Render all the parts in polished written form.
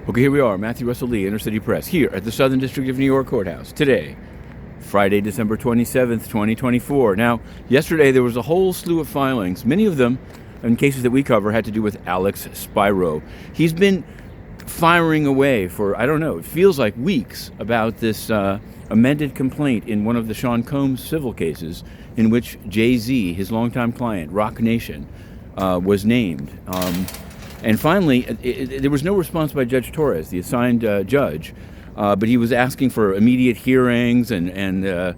Okay, here we are, Matthew Russell Lee, Inner City Press, here at the Southern District of New York Courthouse. Today, Friday, December 27th, 2024. Now, yesterday there was a whole slew of filings. Many of them, in cases that we cover, had to do with Alex Spiro. He's been firing away for, I don't know, it feels like weeks about this amended complaint in one of the Sean Combs civil cases in which Jay-Z, his longtime client, Roc Nation, was named. And finally, there was no response by Judge Torres, the assigned judge, but he was asking for immediate hearings and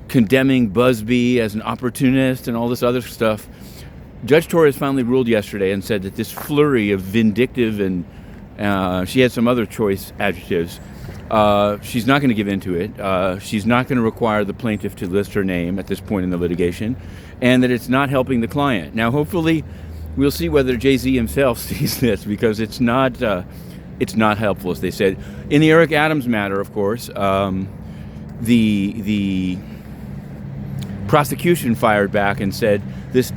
condemning Busby as an opportunist and all this other stuff. Judge Torres finally ruled yesterday and said that this flurry of vindictive and she had some other choice adjectives. She's not going to give in to it. She's not going to require the plaintiff to list her name at this point in the litigation, and that it's not helping the client. Now, hopefully, we'll see whether Jay-Z himself sees this, because it's not helpful, as they said. In the Eric Adams matter, of course, the prosecution fired back and said this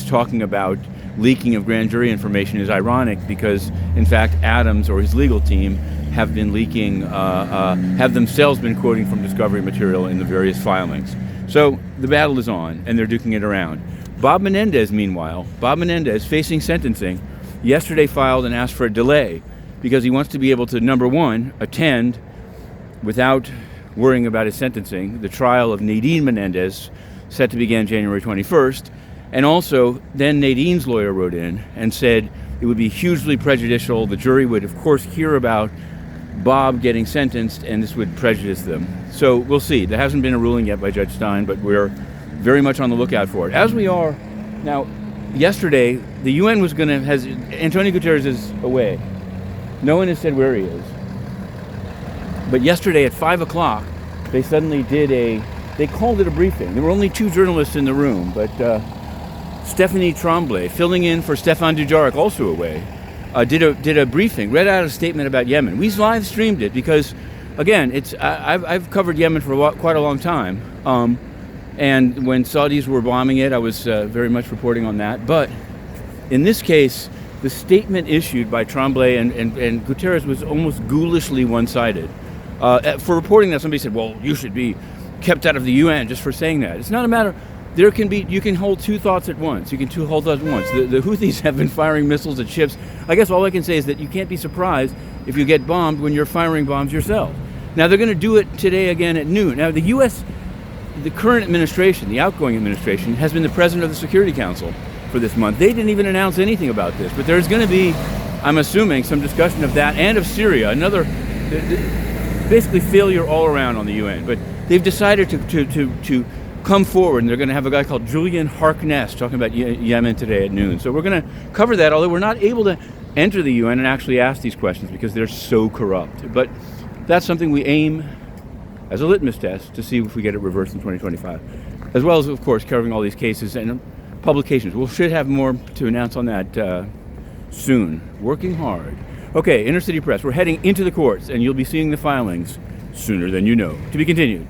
talking about leaking of grand jury information is ironic because, in fact, Adams or his legal team have been leaking, have themselves been quoting from discovery material in the various filings. So the battle is on, and they're duking it around. Bob Menendez, meanwhile, facing sentencing, yesterday filed and asked for a delay because he wants to be able to, number one, attend without worrying about his sentencing, the trial of Nadine Menendez, set to begin January 21st. And also, then Nadine's lawyer wrote in and said it would be hugely prejudicial. The jury would, of course, hear about Bob getting sentenced, and this would prejudice them. So we'll see. There hasn't been a ruling yet by Judge Stein, but we're very much on the lookout for it, as we are now. Yesterday, the UN was Antonio Guterres is away. No one has said where he is. But yesterday at 5 o'clock, they suddenly they called it a briefing. There were only two journalists in the room, but Stephanie Tremblay, filling in for Stefan Dujarric, also away, did a briefing, read out a statement about Yemen. We live streamed it because, again, I've covered Yemen for quite a long time. And when Saudis were bombing it, I was very much reporting on that. But in this case, the statement issued by Tremblay and Guterres was almost ghoulishly one-sided. For reporting that, somebody said, well, you should be kept out of the UN just for saying that. It's not a matter. You can hold two thoughts at once. You can hold thoughts at once. The Houthis have been firing missiles at ships. I guess all I can say is that you can't be surprised if you get bombed when you're firing bombs yourself. Now, they're going to do it today again at noon. Now, the U.S., the current administration, the outgoing administration, has been the president of the Security Council for this month. They didn't even announce anything about this, but there's going to be, I'm assuming, some discussion of that and of Syria, another basically failure all around on the UN. But they've decided to come forward, and they're going to have a guy called Julian Harkness talking about Yemen today at noon. So we're going to cover that, although we're not able to enter the UN and actually ask these questions because they're so corrupt. But that's something we aim as a litmus test to see if we get it reversed in 2025, as well as, of course, covering all these cases and publications. We should have more to announce on that soon. Working hard. Okay, Inner City Press, we're heading into the courts, and you'll be seeing the filings sooner than you know. To be continued.